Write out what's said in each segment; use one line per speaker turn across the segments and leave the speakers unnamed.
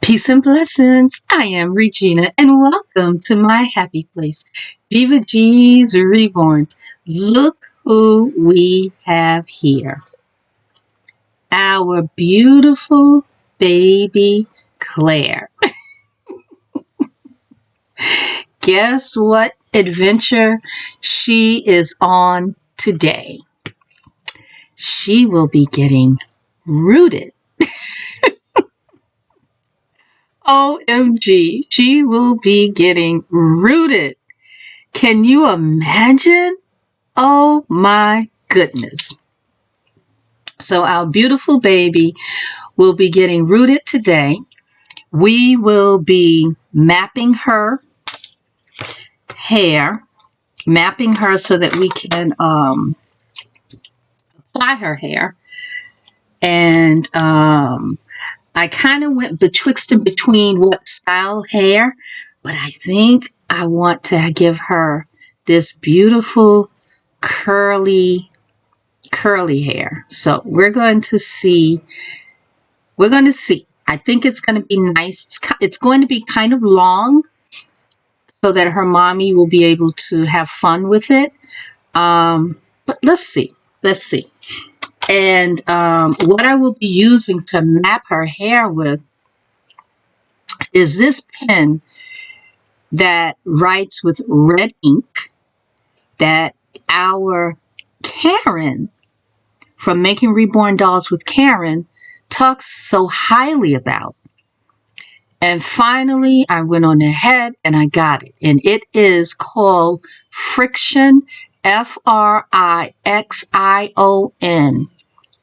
Peace and blessings. I am Regina and welcome to my happy place, Diva G's Reborn. Look who we have here. Our beautiful baby Claire. Guess what adventure she is on today? She will be getting rooted. OMG, she will be getting rooted. Can you imagine? Oh my goodness. So our beautiful baby will be getting rooted today. We will be mapping her hair, mapping her so that we can apply her hair. And I kind of went betwixt and between what style hair, but I think I want to give her this beautiful curly hair. So we're going to see. I think it's going to be nice. It's going to be kind of long so that her mommy will be able to have fun with it. But let's see. And what I will be using to map her hair with is this pen that writes with red ink that our Karen from Making Reborn Dolls with Karen talks so highly about. And finally, I went on ahead and I got it. And it is called Friction, Frixion.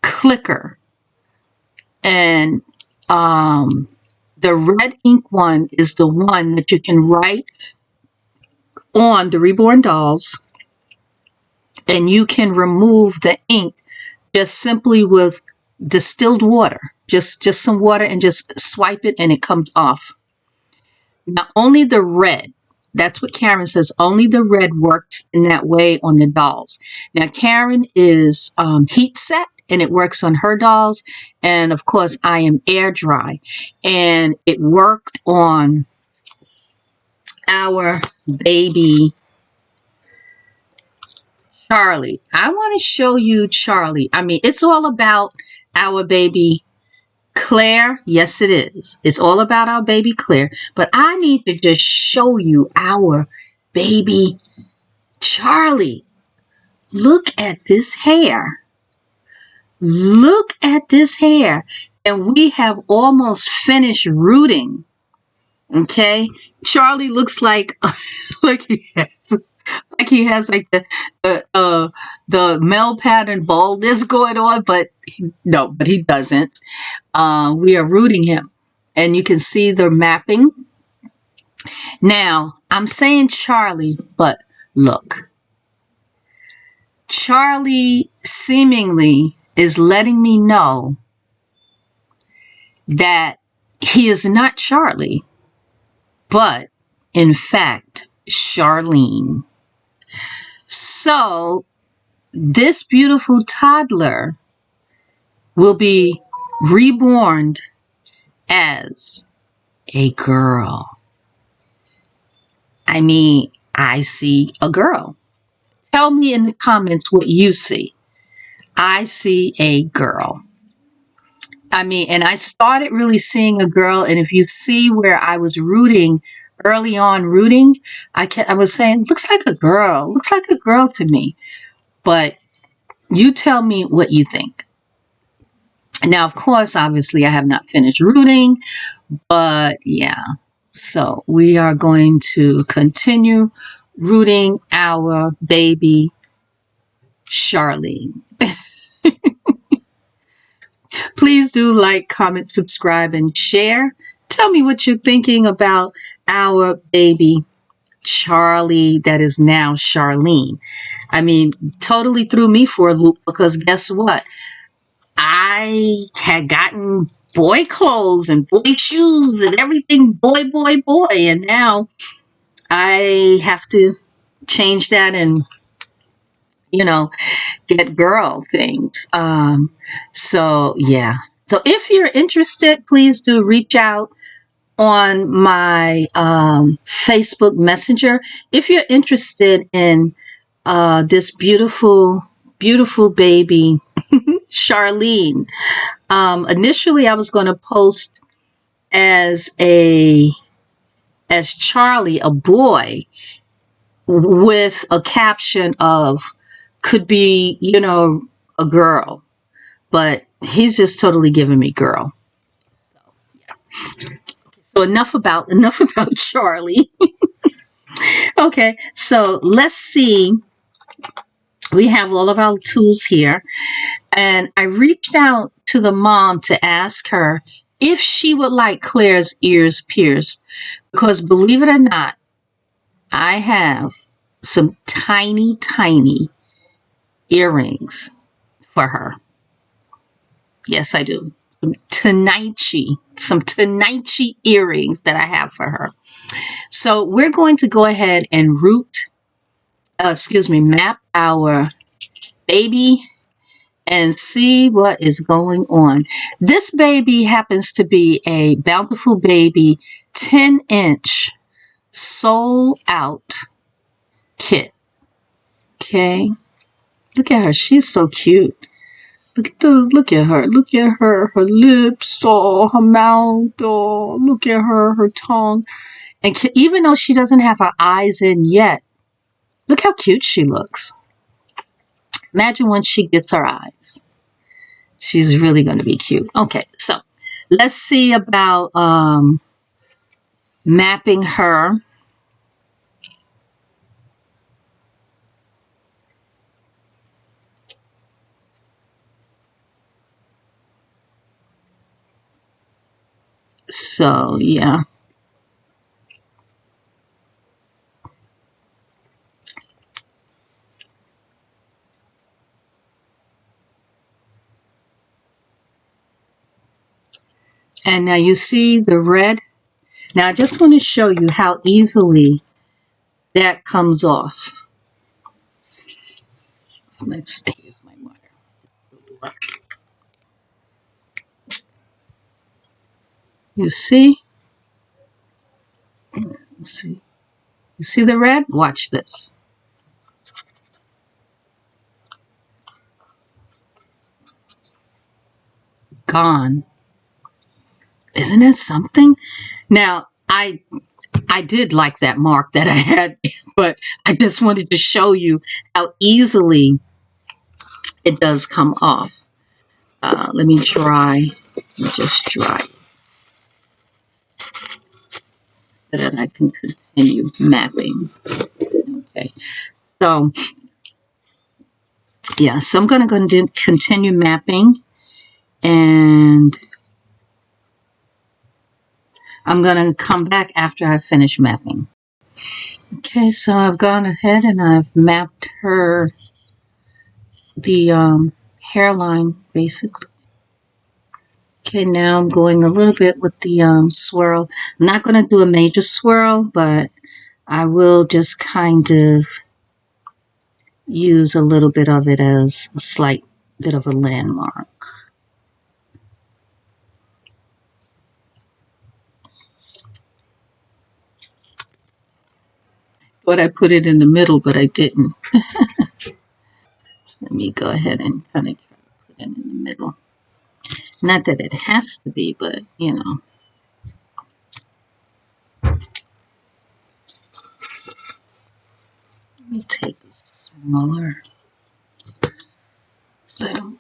Clicker. And the red ink one is the one that you can write on the Reborn Dolls, and you can remove the ink just simply with distilled water, just some water, and just swipe it and it comes off. Now only the red, that's what Karen says, only the red works in that way on the dolls. Now Karen is heat set, and it works on her dolls. And of course, I am air dry. And it worked on our baby Charlie. I want to show you Charlie. I mean, it's all about our baby Claire. Yes, it is. It's all about our baby Claire. But I need to just show you our baby Charlie. Look at this hair. Look at this hair. And we have almost finished rooting. Okay? Charlie looks like he has like the male pattern baldness going on, but he doesn't. We are rooting him. And you can see the mapping. Now, I'm saying Charlie, but look. Charlie seemingly is letting me know that he is not Charlie, but in fact, Charlene. So this beautiful toddler will be reborn as a girl. I mean, I see a girl. Tell me in the comments what you see. I see a girl. I mean, and I started really seeing a girl. And if you see where I was rooting, early on rooting, I was saying, looks like a girl. Looks like a girl to me. But you tell me what you think. Now, of course, obviously, I have not finished rooting. But yeah, so we are going to continue rooting our baby Charlene. Please do like, comment, subscribe, and share. Tell me what you're thinking about our baby Charlie that is now Charlene. I mean, totally threw me for a loop because guess what? I had gotten boy clothes and boy shoes and everything boy. And now I have to change that and, get girl things. So yeah. So if you're interested, please do reach out. on my Facebook Messenger if you're interested in this beautiful, beautiful baby, Charlene. Initially, I was going to post as Charlie, a boy, with a caption of could be, a girl, but he's just totally giving me girl. So yeah. So enough about Charlie. Okay, so let's see. We have all of our tools here, and I reached out to the mom to ask her if she would like Claire's ears pierced, because believe it or not, I have some tiny, tiny earrings for her. Yes, I do. Some Tanichi earrings that I have for her. So we're going to go ahead and map our baby and see what is going on. This baby happens to be a Bountiful Baby 10-inch sold out kit. Okay. Look at her. She's so cute. Look at her. Look at her. Her lips, oh, her mouth, oh, look at her, her tongue. And even though she doesn't have her eyes in yet, look how cute she looks. Imagine when she gets her eyes. She's really going to be cute. Okay, so let's see about mapping her. So, yeah. And now you see the red. Now I just want to show you how easily that comes off. So let's use my water. You see? Let's see. You see the red? Watch this. Gone. Isn't it something? Now, I did like that mark that I had, but I just wanted to show you how easily it does come off. Let me dry. Let me just dry so that I can continue mapping. Okay. So, yeah. So I'm going to continue mapping, and I'm going to come back after I finish mapping. Okay. So I've gone ahead and I've mapped the hairline basically. Okay, now I'm going a little bit with the swirl. I'm not going to do a major swirl, but I will just kind of use a little bit of it as a slight bit of a landmark. Thought I put it in the middle, but I didn't. Let me go ahead and kind of put it in the middle. Not that it has to be, but you know. Let me take a smaller little.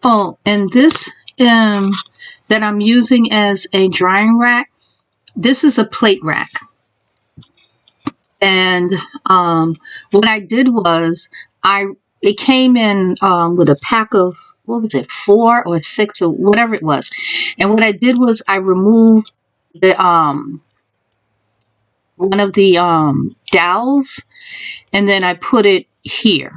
Oh, and this that I'm using as a drying rack, this is a plate rack. And what I did was it came in with a pack of, what was it, 4 or 6 or whatever it was. And what I did was I removed the one of the dowels, and then I put it here.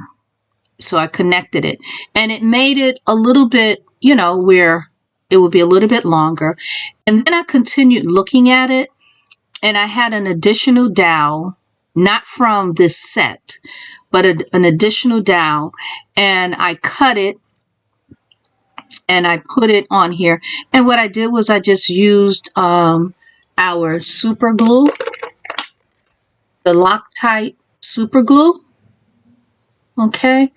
So I connected it, and it made it a little bit, you know, where it would be a little bit longer. And then I continued looking at it, and I had an additional dowel, not from this set, but an additional dowel, and I cut it and I put it on here. And what I did was I just used our super glue, the Loctite super glue. Okay.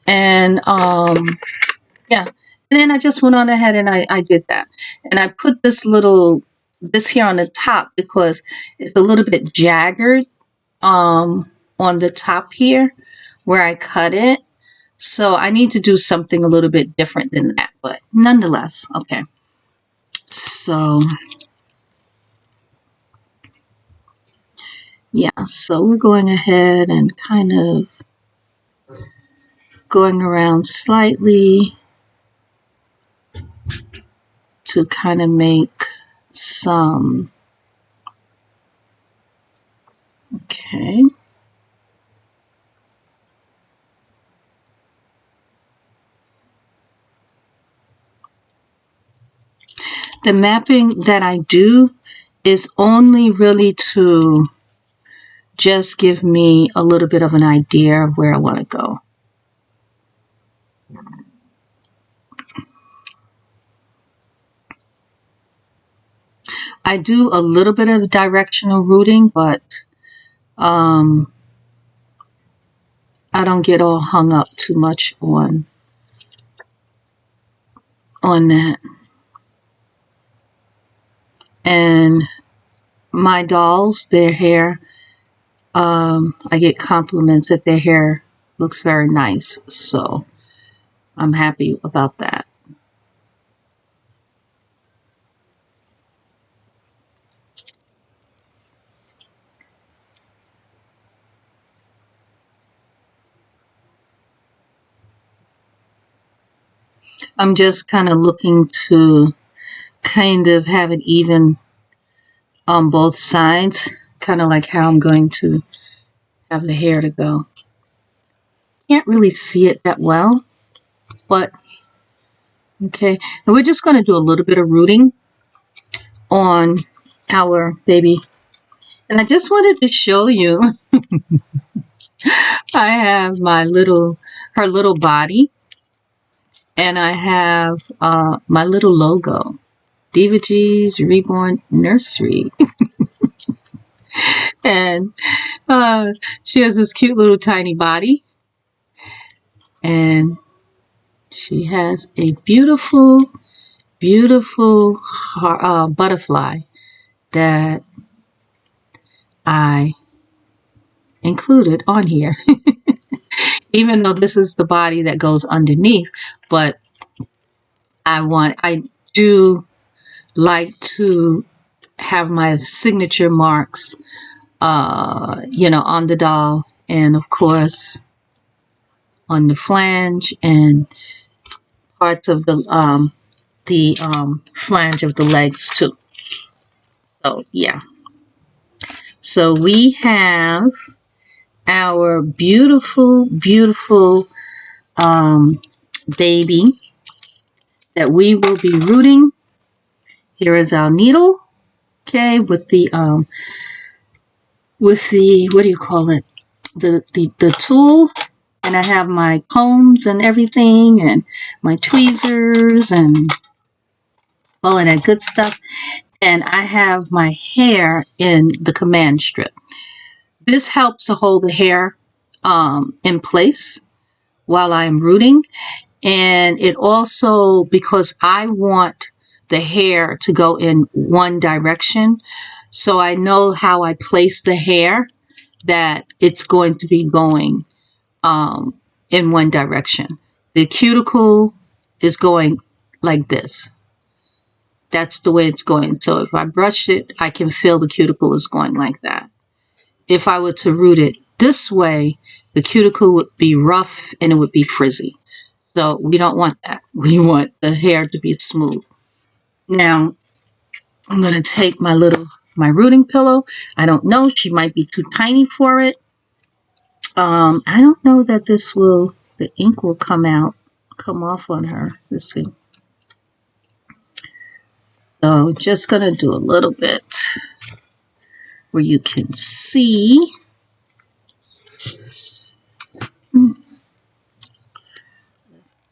And yeah. And then I just went on ahead and I did that. And I put this here on the top because it's a little bit jagged on the top here where I cut it. So I need to do something a little bit different than that, but nonetheless, okay. So yeah, so we're going ahead and kind of going around slightly to kind of make some, okay. The mapping that I do is only really to just give me a little bit of an idea of where I want to go. I do a little bit of directional routing, but I don't get all hung up too much on that. And my dolls, their hair, I get compliments that their hair looks very nice, so I'm happy about that. I'm just kind of looking to kind of have it even on both sides, kind of like how I'm going to have the hair to go. Can't really see it that well, but okay. And we're just going to do a little bit of rooting on our baby. And I just wanted to show you, I have her little body, and I have my little logo, Diva G's Reborn Nursery. And she has this cute little tiny body, and she has a beautiful, beautiful butterfly that I included on here. Even though this is the body that goes underneath, but I do like to have my signature marks, you know, on the doll, and of course on the flange and parts of the flange of the legs too. So yeah. So we have our beautiful, beautiful baby that we will be rooting. Here is our needle, okay, with the what do you call it? The tool, and I have my combs and everything, and my tweezers and all of that good stuff. And I have my hair in the command strip. This helps to hold the hair in place while I'm rooting. And it also, because I want the hair to go in one direction, so I know how I place the hair, that it's going to be going in one direction. The cuticle is going like this. That's the way it's going. So if I brush it, I can feel the cuticle is going like that. If I were to root it this way, the cuticle would be rough and it would be frizzy. So we don't want that. We want the hair to be smooth. Now, I'm going to take my rooting pillow. I don't know. She might be too tiny for it. I don't know that the ink will come off on her. Let's see. So just going to do a little bit where you can see. Let's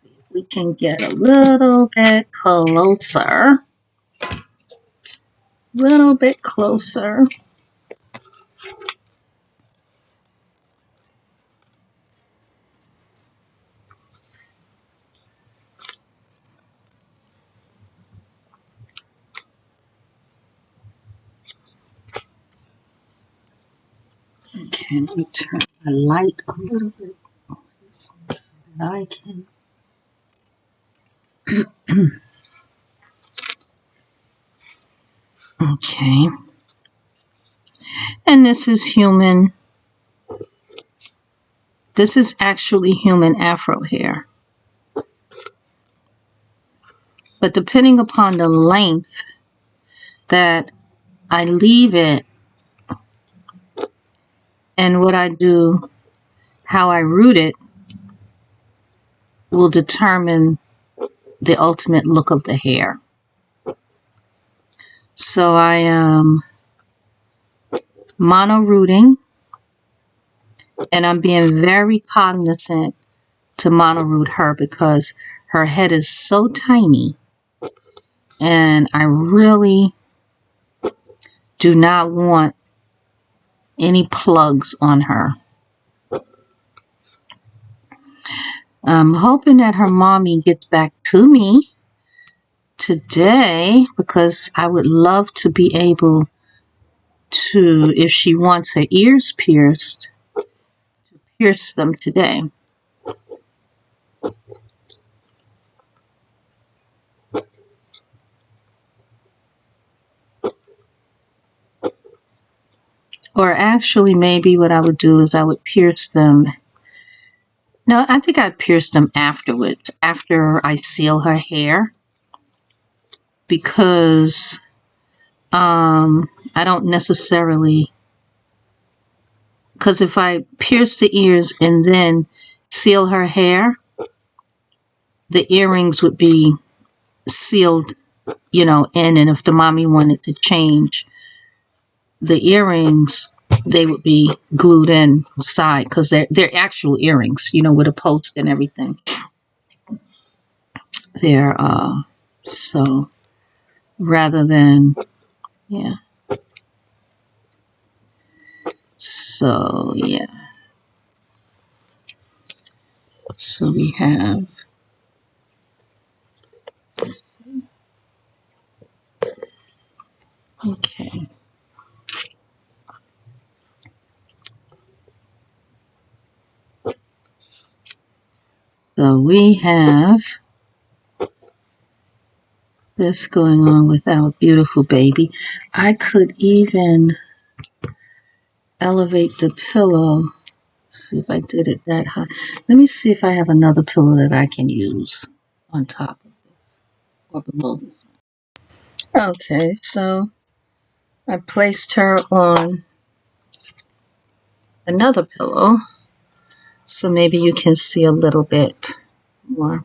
see if we can get a little bit closer. Little bit closer. Okay, let me turn my light a little bit on this one so that I can. Okay. And this is human. This is actually human afro hair. But depending upon the length that I leave it and what I do, how I root it, will determine the ultimate look of the hair. So I am mono rooting, and I'm being very cognizant to mono root her because her head is so tiny, and I really do not want any plugs on her. I'm hoping that her mommy gets back to me today because I would love to be able to, if she wants her ears pierced, to pierce them today. Or actually, maybe what I would do is I would pierce them. No, I think I'd pierce them afterwards, after I seal her hair. Because I don't necessarily, because if I pierce the ears and then seal her hair, the earrings would be sealed, in, and if the mommy wanted to change the earrings, they would be glued in side because they're actual earrings, with a post and everything. They're so rather than, yeah. So yeah. So we have, let's see. Okay. So we have this going on with our beautiful baby. I could even elevate the pillow. See if I did it that high. Let me see if I have another pillow that I can use on top of this or below this one. Okay, so I placed her on another pillow. So maybe you can see a little bit more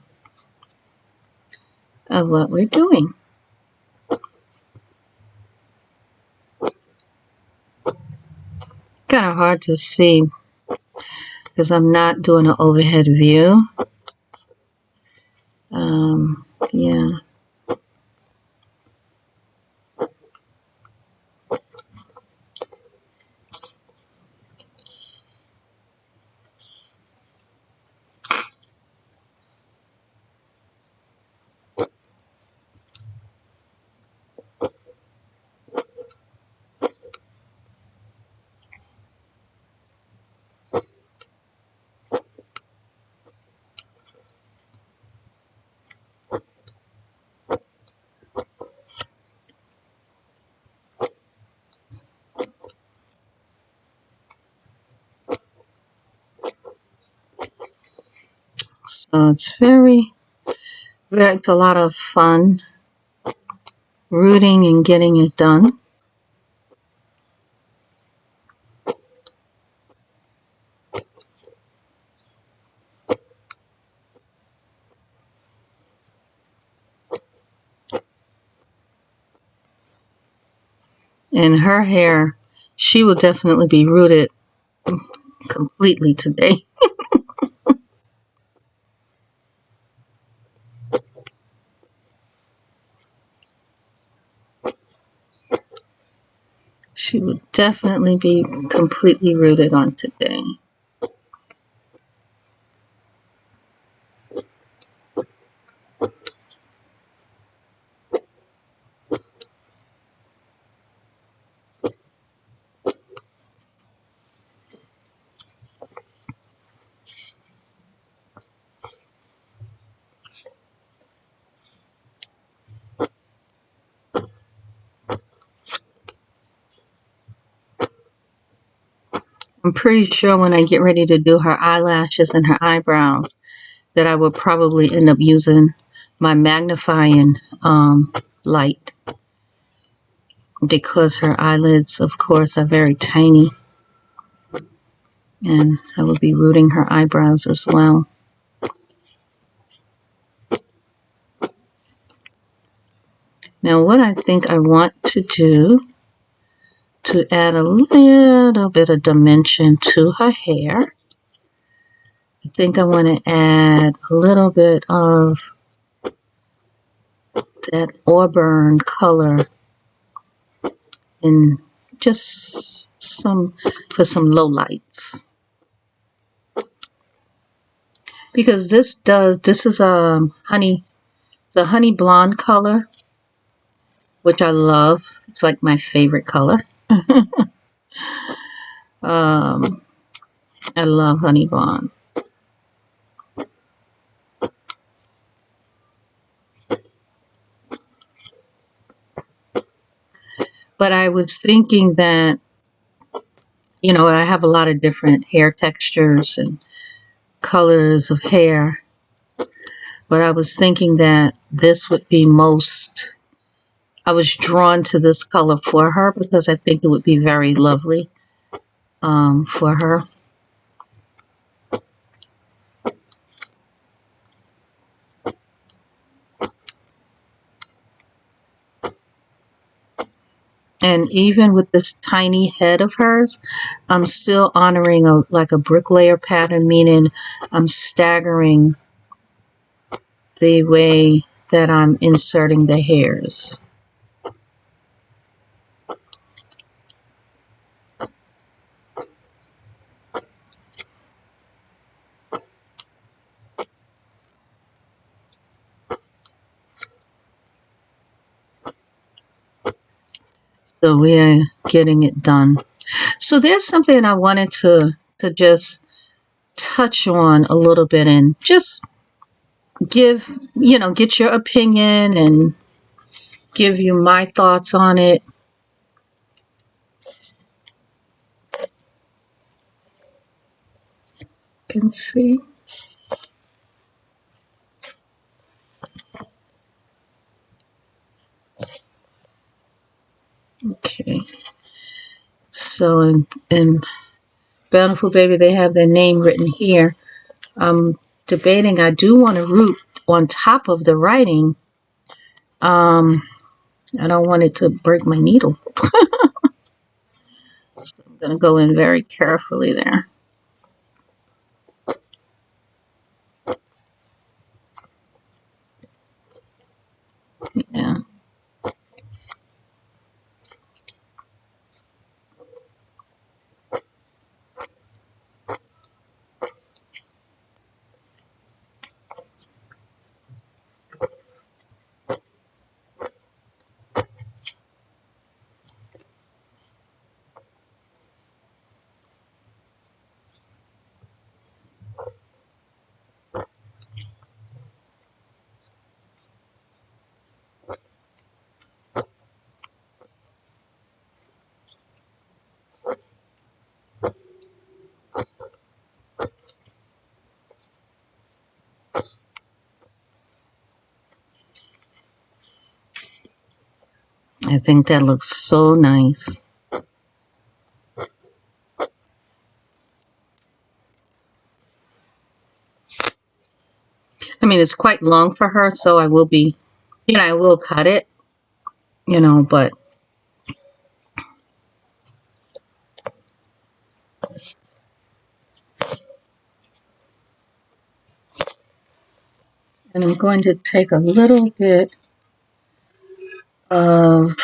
of what we're doing. Kind of hard to see because I'm not doing an overhead view. Yeah. It's it's a lot of fun rooting and getting it done. And her hair, she will definitely be rooted completely today. She will definitely be completely rooted on today. I'm pretty sure when I get ready to do her eyelashes and her eyebrows that I will probably end up using my magnifying light, because her eyelids, of course, are very tiny, and I will be rooting her eyebrows as well. Now, what I think I want to do to add a little bit of dimension to her hair, I think I want to add a little bit of that auburn color in just for some low lights. Because this is a honey blonde color, which I love. It's like my favorite color. I love honey blonde. But I was thinking that, you know, I have a lot of different hair textures and colors of hair, but I was thinking that this would be I was drawn to this color for her because I think it would be very lovely for her. And even with this tiny head of hers, I'm still honoring like a bricklayer pattern, meaning I'm staggering the way that I'm inserting the hairs. So we are getting it done. So there's something I wanted to just touch on a little bit and just get your opinion and give you my thoughts on it. You can see. Okay. So in Bountiful Baby, they have their name written here. I'm debating, I do want to root on top of the writing. I don't want it to break my needle. So I'm going to go in very carefully there. Yeah. I think that looks so nice. I mean, it's quite long for her, so I will be, you know, I will cut it, you know, but and I'm going to take a little bit of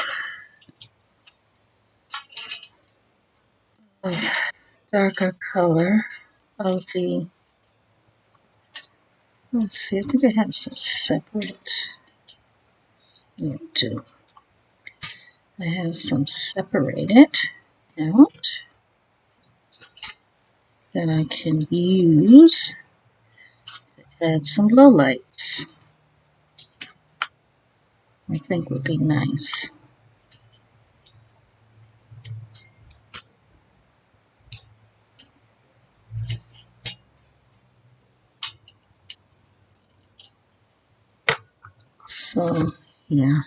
darker color of the, let's see, I think I have some separate, I do. I have some separated out that I can use to add some lowlights. I think would be nice. So, yeah.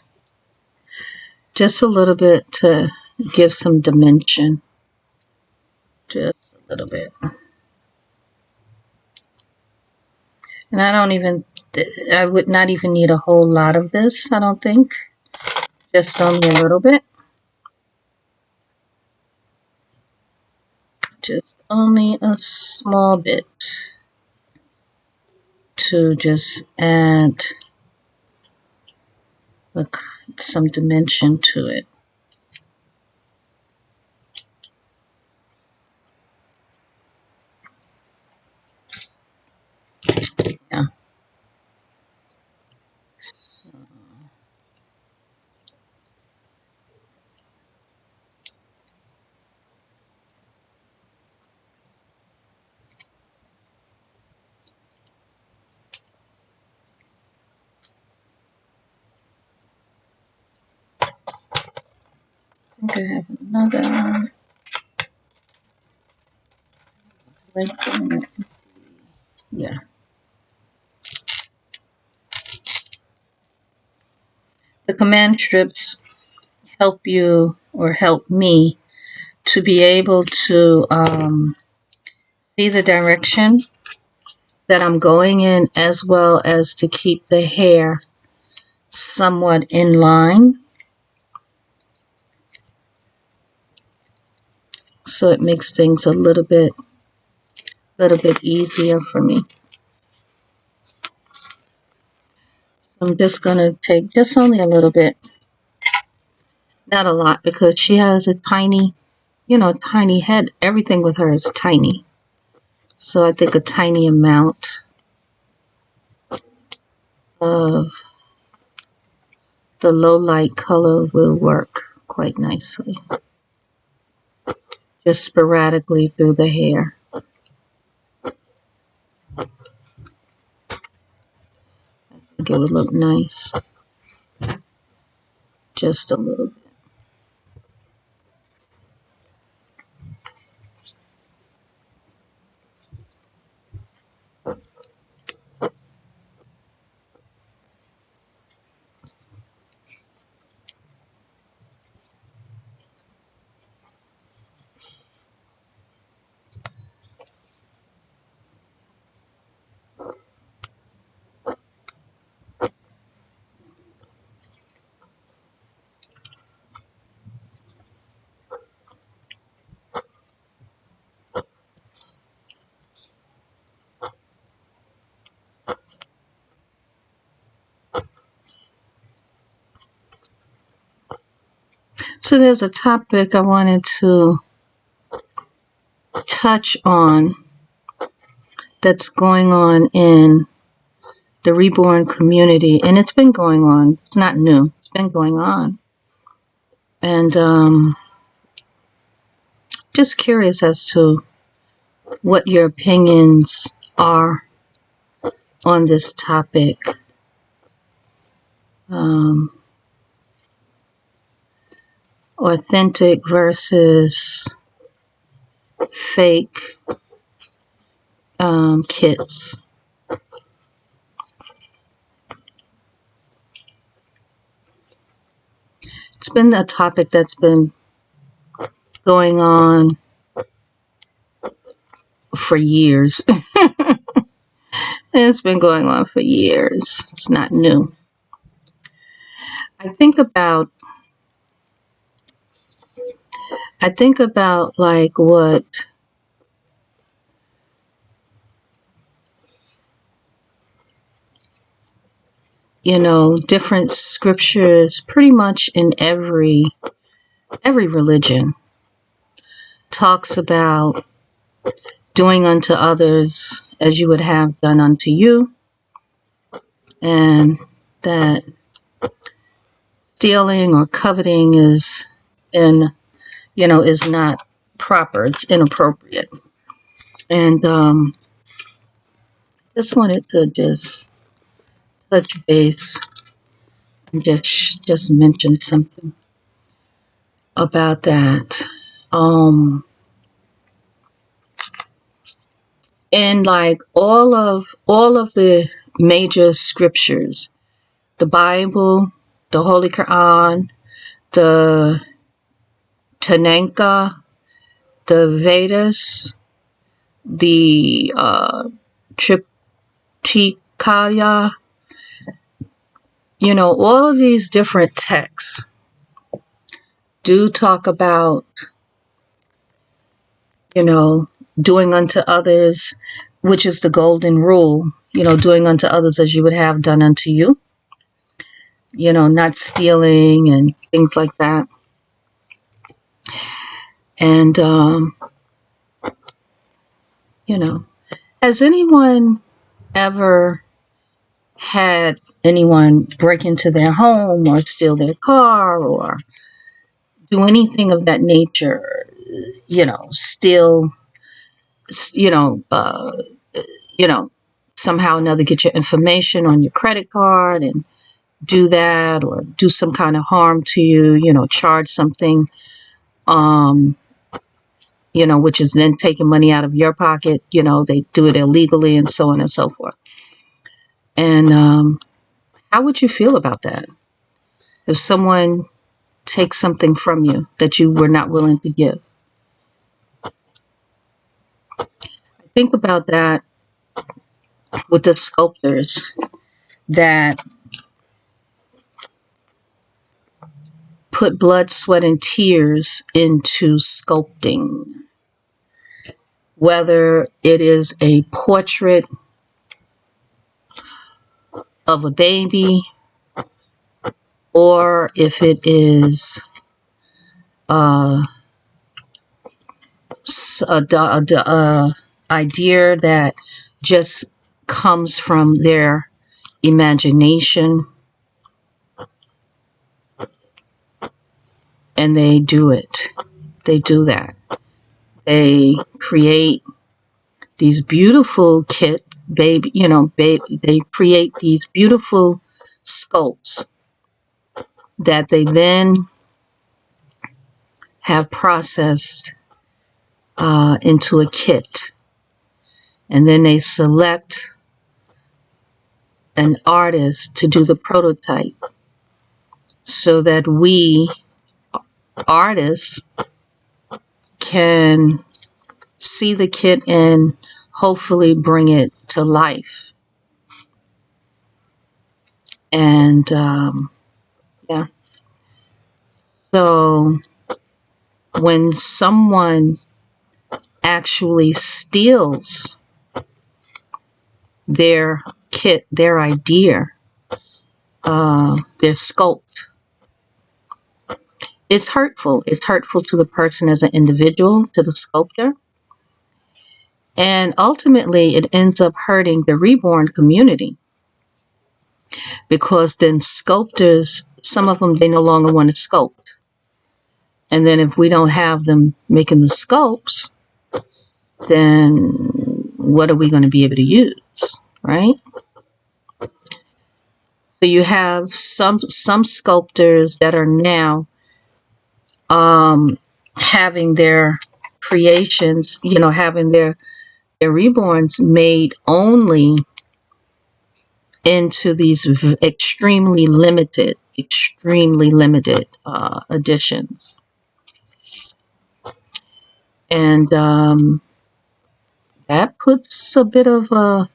Just a little bit to give some dimension. Just a little bit. And I would not even need a whole lot of this, I don't think. Just only a little bit. Just only a small bit to just add some dimension to it. Yeah. So, I think I have another. Yeah. The command strips help you, or help me, to be able to see the direction that I'm going in, as well as to keep the hair somewhat in line. So it makes things a little bit easier for me. I'm just going to take just only a little bit. Not a lot, because she has a tiny, you know, tiny head. Everything with her is tiny. So I think a tiny amount of the low light color will work quite nicely. Just sporadically through the hair. I think it would look nice. Just a little bit. So there's a topic I wanted to touch on that's going on in the Reborn community, and it's been going on. It's not new. It's been going on. And just curious as to what your opinions are on this topic. Authentic versus fake kits. It's been a topic that's been going on for years. It's been going on for years. It's not new. I think about like what different scriptures pretty much in every religion talks about doing unto others as you would have done unto you, and that stealing or coveting is not proper. It's inappropriate. And just wanted to just touch base and just mention something about that. And like all of the major scriptures, the Bible, the Holy Quran, the Tanakh, the Vedas, the Triptikaya, all of these different texts do talk about, doing unto others, which is the golden rule, doing unto others as you would have done unto you, not stealing and things like that. And, has anyone ever had anyone break into their home or steal their car or do anything of that nature, steal, somehow or another get your information on your credit card and do that, or do some kind of harm to you, charge something, which is then taking money out of your pocket, they do it illegally and so on and so forth. And how would you feel about that? If someone takes something from you that you were not willing to give? Think about that with the sculptors that put blood, sweat, and tears into sculpting. Whether it is a portrait of a baby, or if it is idea that just comes from their imagination, and they do it. They do that. They create these beautiful they create these beautiful sculpts that they then have processed into a kit. And then they select an artist to do the prototype so that we artists can see the kit and hopefully bring it to life. And yeah. So when someone actually steals their kit, their idea, their sculpt, it's hurtful. It's hurtful to the person as an individual, to the sculptor. And ultimately, it ends up hurting the reborn community. Because then sculptors, some of them, they no longer want to sculpt. And then if we don't have them making the sculpts, then what are we going to be able to use, right? So you have some sculptors that are now having their creations, having their reborns made only into these extremely limited extremely limited editions. And that puts a bit of a,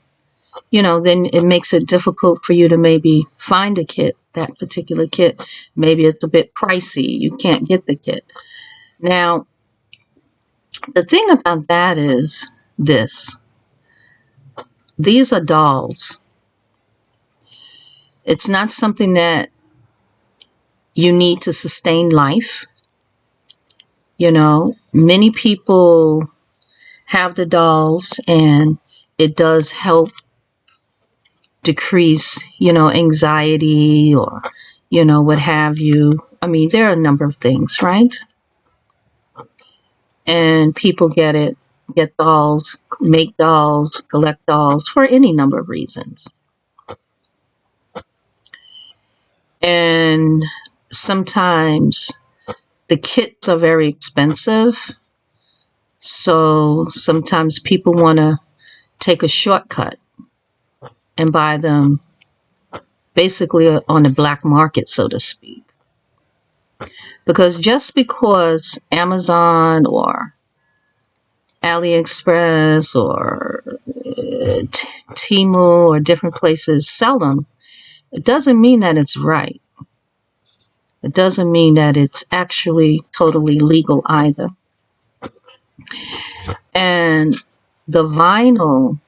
you know, then it makes it difficult for you to maybe find a kit, that particular kit. Maybe it's a bit pricey. You can't get the kit. Now, the thing about that is this. These are dolls. It's not something that you need to sustain life. You know, many people have the dolls and it does help decrease, you know, anxiety or, you know, what have you. I mean, there are a number of things, right? And people get dolls, make dolls, collect dolls for any number of reasons. And sometimes the kits are very expensive. So sometimes people want to take a shortcut and buy them basically on the black market, so to speak. Because just because Amazon or AliExpress or Temu or different places sell them, it doesn't mean that it's right. It doesn't mean that it's actually totally legal either. And the vinyl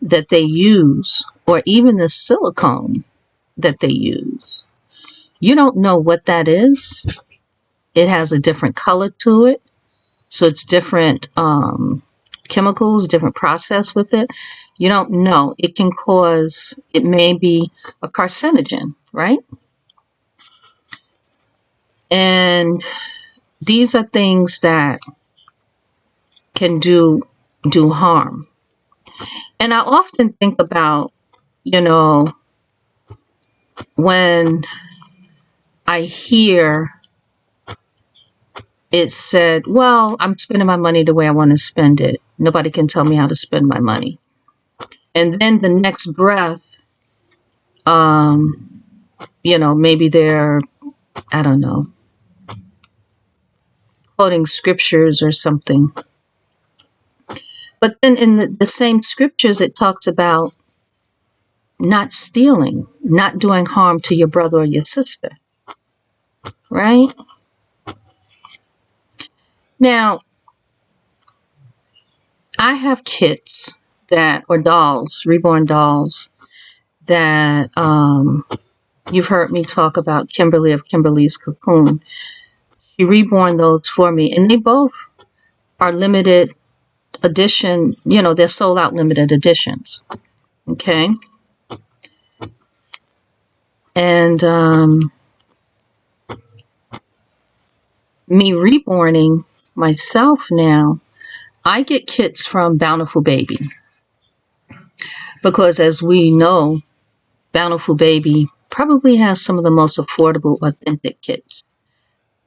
that they use, or even the silicone that they use, you don't know what that is. It has a different color to it. So it's different chemicals, different process with it. You don't know. It can cause, it may be a carcinogen, right? And these are things that can do harm. And I often think about, you know, when I hear it said, well, I'm spending my money the way I want to spend it. Nobody can tell me how to spend my money. And then the next breath, you know, maybe they're, I don't know, quoting scriptures or something. But then in the same scriptures, it talks about not stealing, not doing harm to your brother or your sister, right? Now, I have kits that, or dolls, reborn dolls, that you've heard me talk about Kimberly of Kimberly's Cocoon. She reborn those for me, and they both are limited edition, you know, they're sold out limited editions. Okay. And me reborning myself now, I get kits from Bountiful Baby. Because as we know, Bountiful Baby probably has some of the most affordable, authentic kits.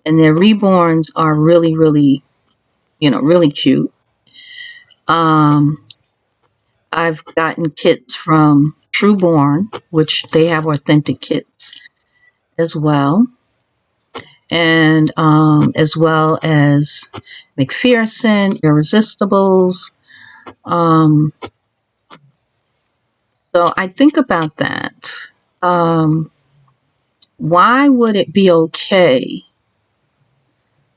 And their reborns are really, really, you know, really cute. I've gotten kits from Trueborn, which they have authentic kits as well. And as well as McPherson, Irresistibles. So I think about that. Why would it be okay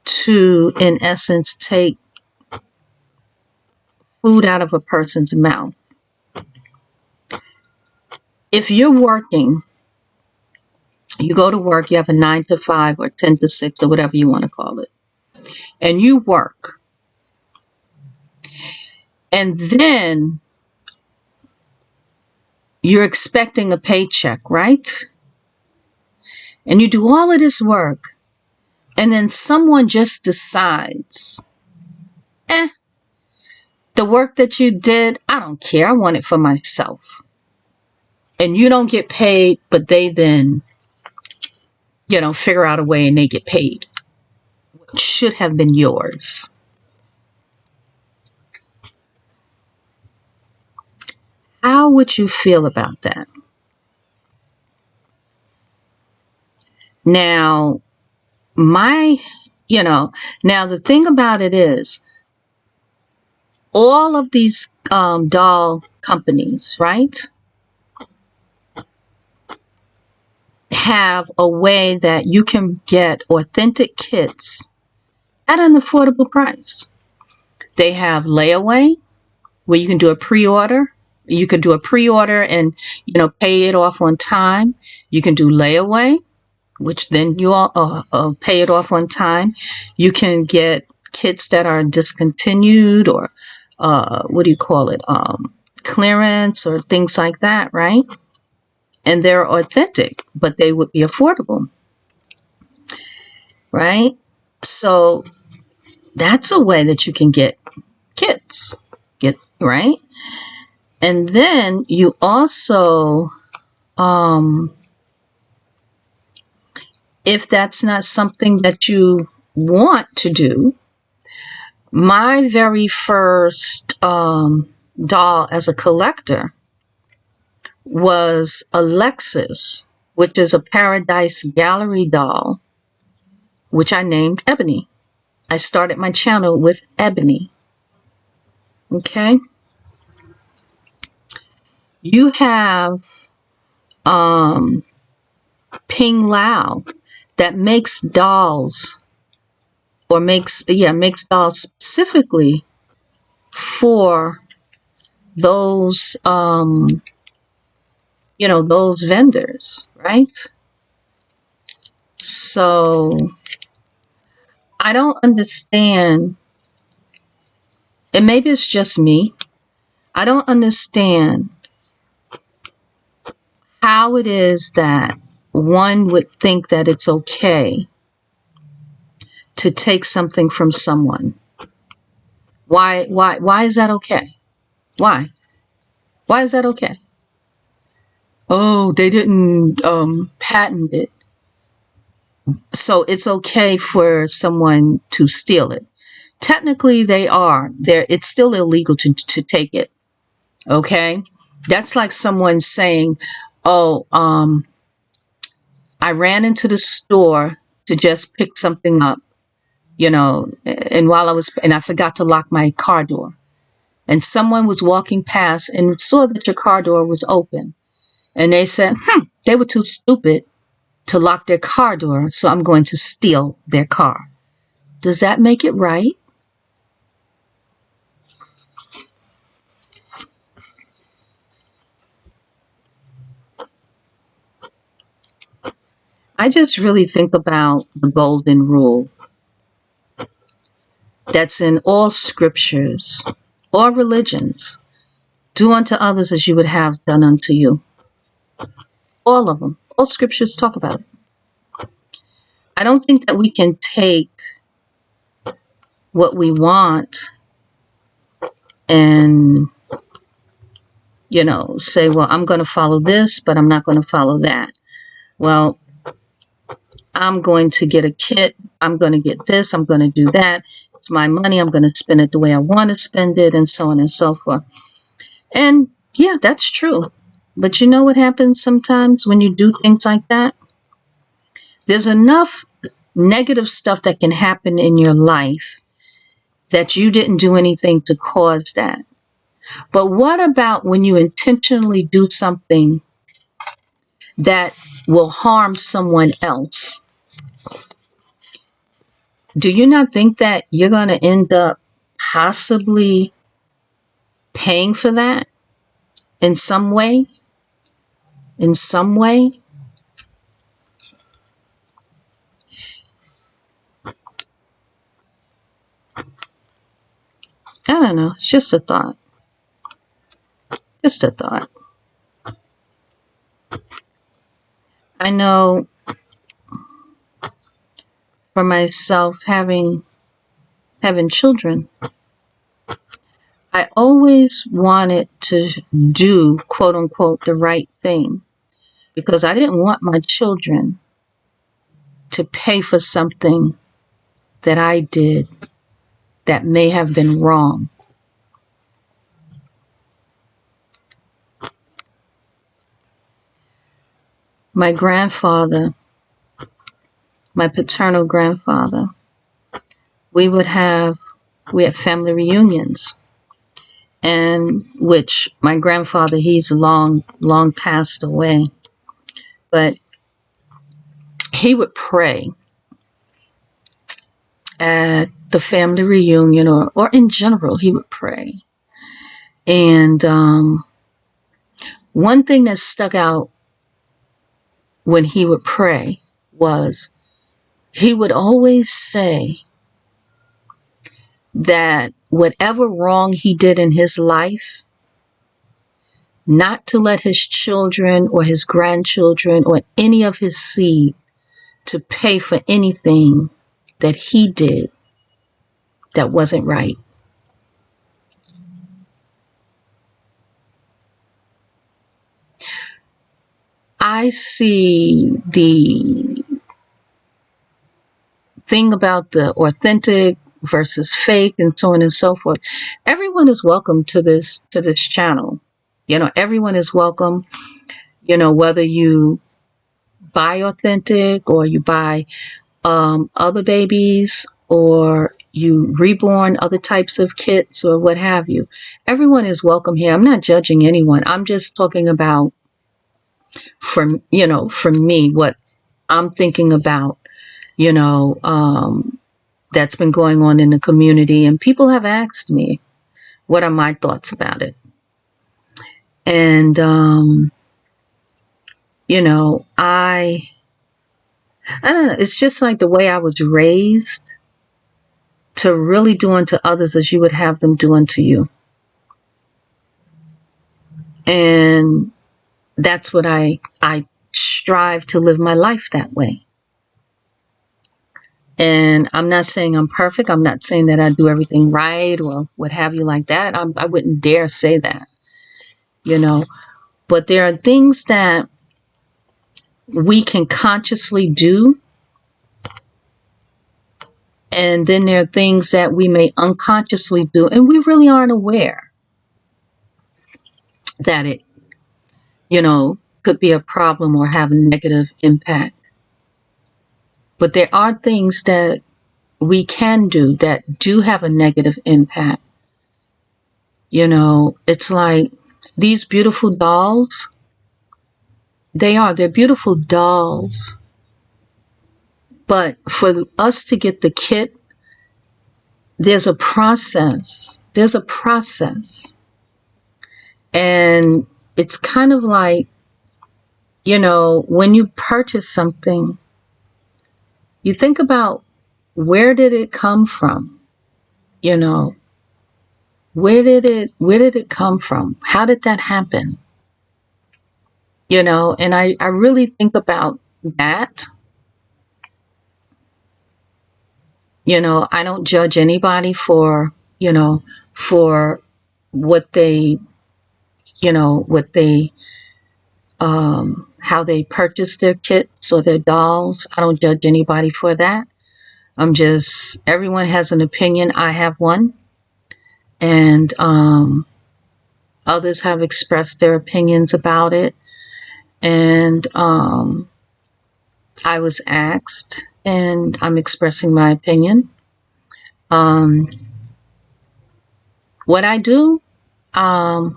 to, in essence, take food out of a person's mouth? If you're working, you go to work, you have a 9 to 5 or 10 to 6 or whatever you want to call it, and you work. And then you're expecting a paycheck, right? And you do all of this work, and then someone just decides, the work that you did, I don't care, I want it for myself. And you don't get paid, but they then, you know, figure out a way and they get paid. What should have been yours. How would you feel about that? Now, now the thing about it is, all of these doll companies, right, have a way that you can get authentic kits at an affordable price. They have layaway, where you can do a pre-order. You can do a pre-order and, pay it off on time. You can do layaway, which then you all pay it off on time. You can get kits that are discontinued, or clearance, or things like that, right? And they're authentic, but they would be affordable, right? So that's a way that you can get kits, right? And then you also, if that's not something that you want to do, my very first doll as a collector was Alexis, which is a Paradise Gallery doll, which I named Ebony. I started my channel with Ebony. Okay. You have Ping Lao that makes dolls, or makes dolls specifically for those those vendors, right? So I don't understand, and maybe it's just me, I don't understand how it is that one would think that it's okay to take something from someone. Why is that okay? Why is that okay? Oh, they didn't patent it, so it's okay for someone to steal it. Technically, they are there. It's still illegal to take it. Okay, that's like someone saying, "Oh, I ran into the store to just pick something up, and I forgot to lock my car door, and someone was walking past and saw that your car door was open, and they said, they were too stupid to lock their car door, so I'm going to steal their car." Does that make it right? I just really think about the golden rule that's in all scriptures, all religions. Do unto others as you would have done unto you. All of them. All scriptures talk about it. I don't think that we can take what we want and, say, well, I'm going to follow this, but I'm not going to follow that. Well, I'm going to get a kit. I'm going to get this. I'm going to do that. It's my money. I'm going to spend it the way I want to spend it, and so on and so forth. And yeah, that's true. But you know what happens sometimes when you do things like that? There's enough negative stuff that can happen in your life that you didn't do anything to cause that. But what about when you intentionally do something that will harm someone else? Do you not think that you're going to end up possibly paying for that in some way? In some way? I don't know. It's just a thought. Just a thought. I know for myself, having children, I always wanted to do, quote unquote, the right thing, because I didn't want my children to pay for something that I did that may have been wrong. My grandfather my paternal grandfather, we had family reunions, and which my grandfather, he's long passed away, but he would pray at the family reunion, or in general, he would pray. And one thing that stuck out when he would pray was he would always say that whatever wrong he did in his life, not to let his children or his grandchildren or any of his seed to pay for anything that he did that wasn't right. I see the thing about the authentic versus fake and so on and so forth. Everyone is welcome to this channel. Everyone is welcome, whether you buy authentic or you buy other babies or you reborn other types of kits or what have you. Everyone is welcome here. I'm not judging anyone. I'm just talking about for me, what I'm thinking about, that's been going on in the community, and people have asked me what are my thoughts about it. And I don't know, it's just like the way I was raised, to really do unto others as you would have them do unto you. And that's what I strive to live my life that way. And I'm not saying I'm perfect. I'm not saying that I do everything right or what have you like that. I wouldn't dare say that, But there are things that we can consciously do. And then there are things that we may unconsciously do, and we really aren't aware that it, could be a problem or have a negative impact. But there are things that we can do that do have a negative impact. It's like these beautiful dolls. They're beautiful dolls. But for us to get the kit, there's a process. And it's kind of like, when you purchase something, you think about, where did it come from? Where did it come from? How did that happen? And I really think about that. I don't judge anybody for, for what they, how they purchase their kits or their dolls. I don't judge anybody for that. Everyone has an opinion. I have one. And others have expressed their opinions about it. And I was asked, and I'm expressing my opinion. What I do, I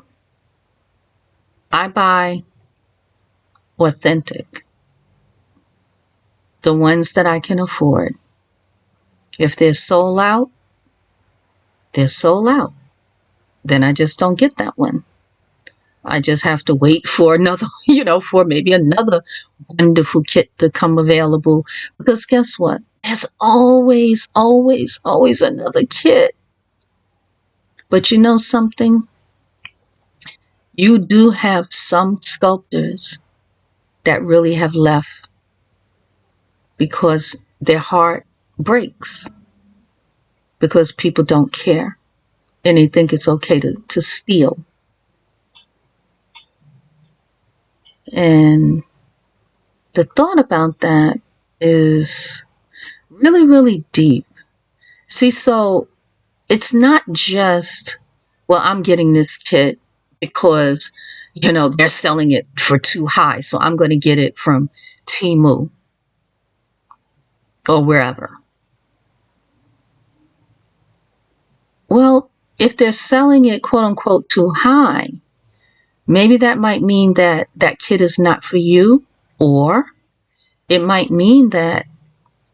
buy authentic, the ones that I can afford. If they're sold out, they're sold out. Then I just don't get that one. I just have to wait for another, for maybe another wonderful kit to come available. Because guess what? There's always, always, always another kit. But you know something? You do have some sculptors that really have left because their heart breaks, because people don't care and they think it's okay to steal. And the thought about that is really, really deep. See, so it's not just, well, I'm getting this kit because, they're selling it for too high, so I'm going to get it from Temu. or wherever. Well, if they're selling it quote unquote too high, maybe that might mean that that kit is not for you, or it might mean that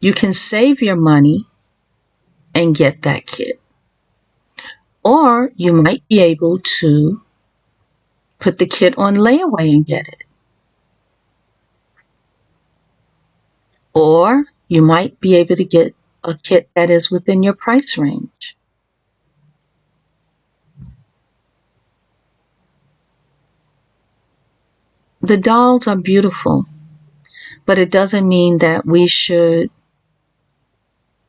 you can save your money and get that kit. Or you might be able to put the kit on layaway and get it. Or you might be able to get a kit that is within your price range. The dolls are beautiful, but it doesn't mean that we should,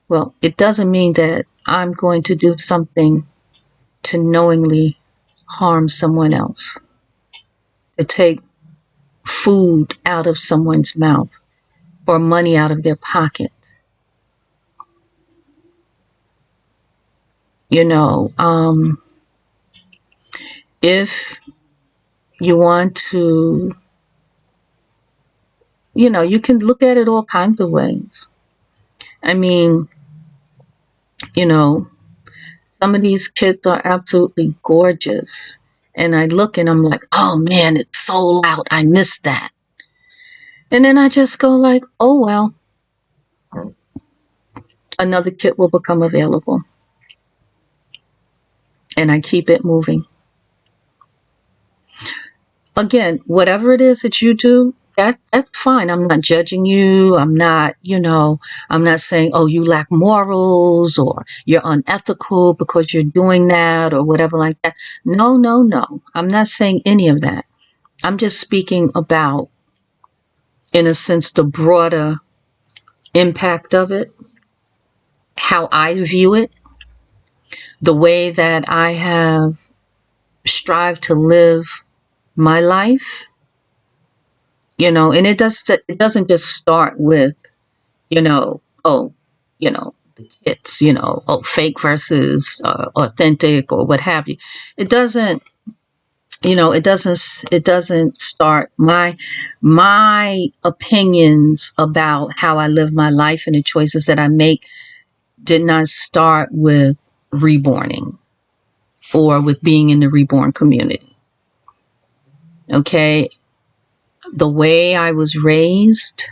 well, it doesn't mean that I'm going to do something to knowingly harm someone else, to take food out of someone's mouth or money out of their pocket. You know, if you want to, you know, you can look at it all kinds of ways. I mean, you know, some of these kits are absolutely gorgeous. And I look and I'm like, oh man, it's sold out. I missed that. And then I just go like, oh well, another kit will become available. And I keep it moving. Again, whatever it is that you do, that's fine. I'm not judging you. I'm not, you know, I'm not saying, oh, you lack morals or you're unethical because you're doing that or whatever like that. No, no, no. I'm not saying any of that. I'm just speaking about, in a sense, the broader impact of it, how I view it, the way that I have strived to live my life. You know, and it doesn't just start with, you know, oh, you know, the kits, you know, oh, fake versus authentic or what have you. It doesn't, you know, it doesn't start my opinions about how I live my life and the choices that I make did not start with reborning or with being in the reborn community. Okay. The way I was raised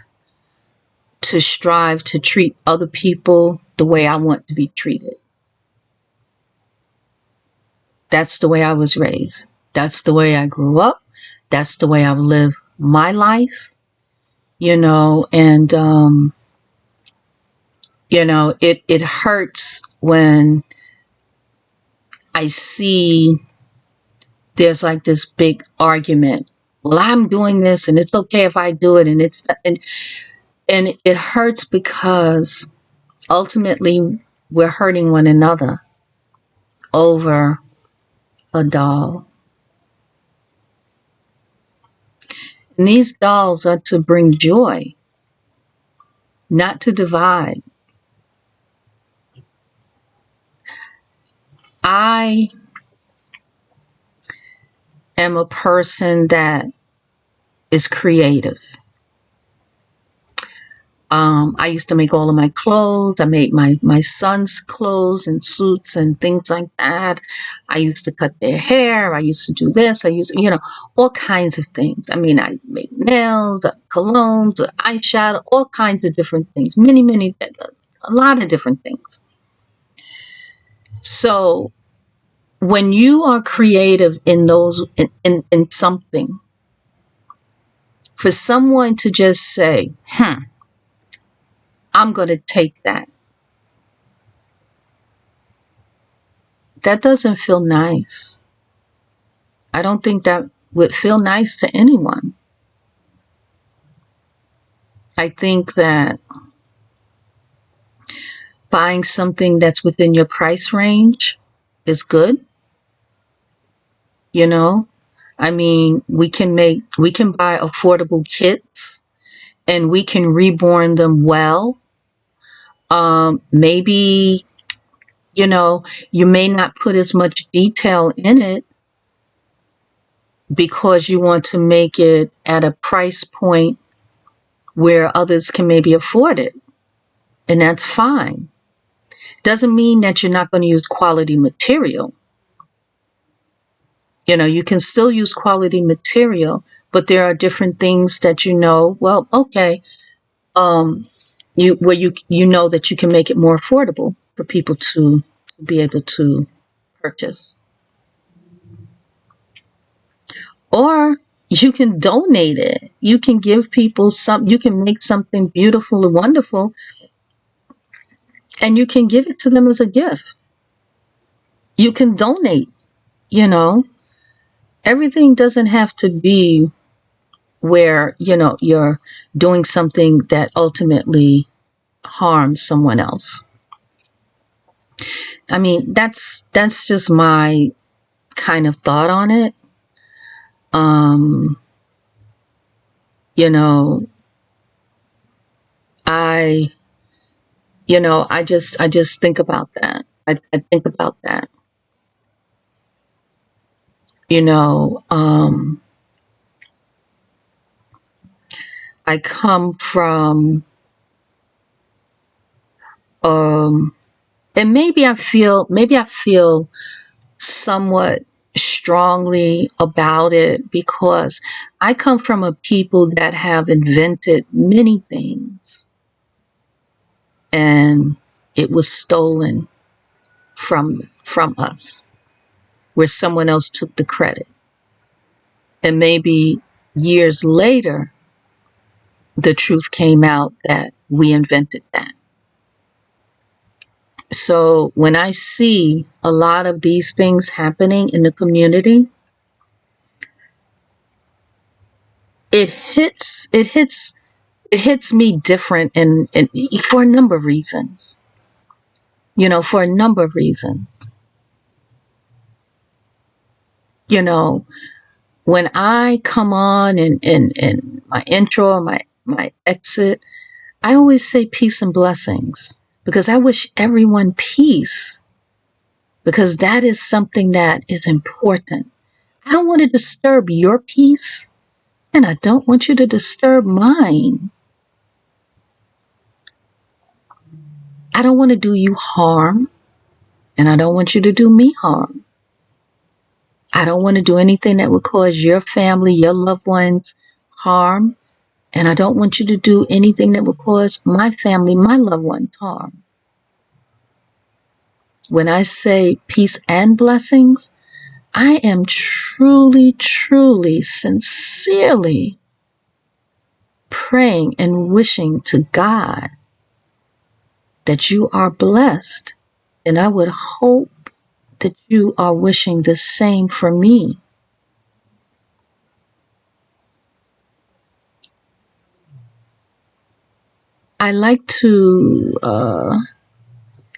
to strive to treat other people the way I want to be treated. That's the way I was raised. That's the way I grew up. That's the way I've lived my life, you know, and, you know, it hurts when I see there's like this big argument. Well, I'm doing this and it's okay if I do it. And it hurts because ultimately we're hurting one another over a doll. And these dolls are to bring joy, not to divide. I am a person that is creative. I used to make all of my clothes. I made my son's clothes and suits and things like that. I used to cut their hair. I used to do this. I used to, you know, all kinds of things. I mean, I made nails, colognes, eyeshadow, all kinds of different things. Many, a lot of different things. So when you are creative in those, in something, for someone to just say, I'm going to take that. That doesn't feel nice. I don't think that would feel nice to anyone. I think that buying something that's within your price range is good. You know, I mean, we can buy affordable kits and we can reborn them well. Maybe, you know, you may not put as much detail in it because you want to make it at a price point where others can maybe afford it. and that's fine. Doesn't mean that you're not going to use quality material. You know, you can still use quality material, but there are different things that well, okay, you know that you can make it more affordable for people to be able to purchase. Or you can donate it. You can give people you can make something beautiful and wonderful, and you can give it to them as a gift. You can donate, you know. Everything doesn't have to be where, you're doing something that ultimately harms someone else. I mean, that's just my kind of thought on it. You know, I just think about that. I think about that. You know, I come from, and maybe I feel somewhat strongly about it because I come from a people that have invented many things and it was stolen from us, where someone else took the credit. And maybe years later, the truth came out that we invented that. So when I see a lot of these things happening in the community, it hits me different and for a number of reasons. For a number of reasons. When I come on and my intro or my exit, I always say peace and blessings because I wish everyone peace, because that is something that is important. I don't want to disturb your peace, and I don't want you to disturb mine. I don't want to do you harm, and I don't want you to do me harm. I don't want to do anything that would cause your family, your loved ones harm, and I don't want you to do anything that would cause my family, my loved ones harm. When I say peace and blessings, I am truly, truly, sincerely praying and wishing to God that you are blessed. And I would hope that you are wishing the same for me. I like to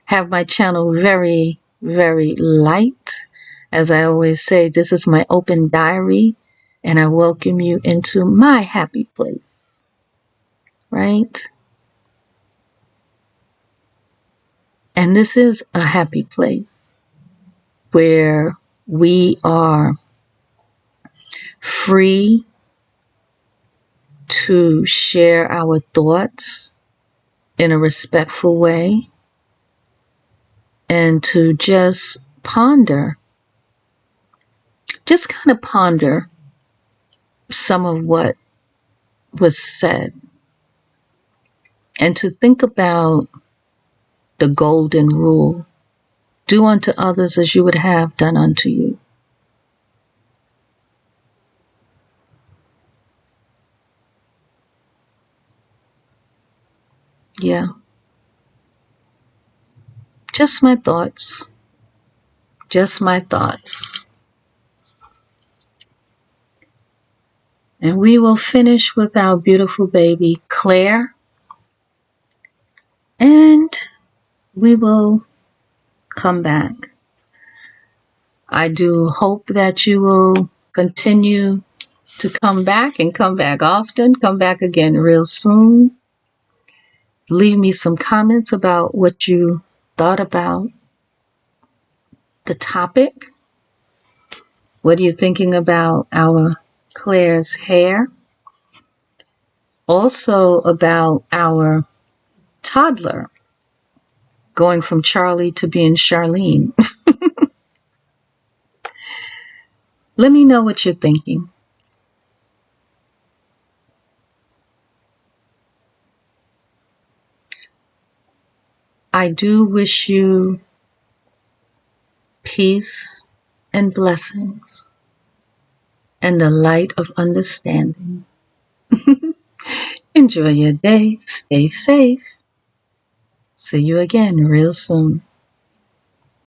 have my channel very, very light. As I always say, this is my open diary, and I welcome you into my happy place, right? And this is a happy place where we are free to share our thoughts in a respectful way and to just ponder, just kind of ponder some of what was said and to think about the golden rule: do unto others as you would have done unto you. Yeah. Just my thoughts. Just my thoughts. And we will finish with our beautiful baby, Claire. And we will come back. I do hope that you will continue to come back and come back often. Come back again real soon. Leave me some comments about what you thought about the topic. What are you thinking about our Claire's hair? Also about our toddler. going from Charlie to being Charlene. Let me know what you're thinking. I do wish you peace and blessings and the light of understanding. Enjoy your day. Stay safe. See you again real soon.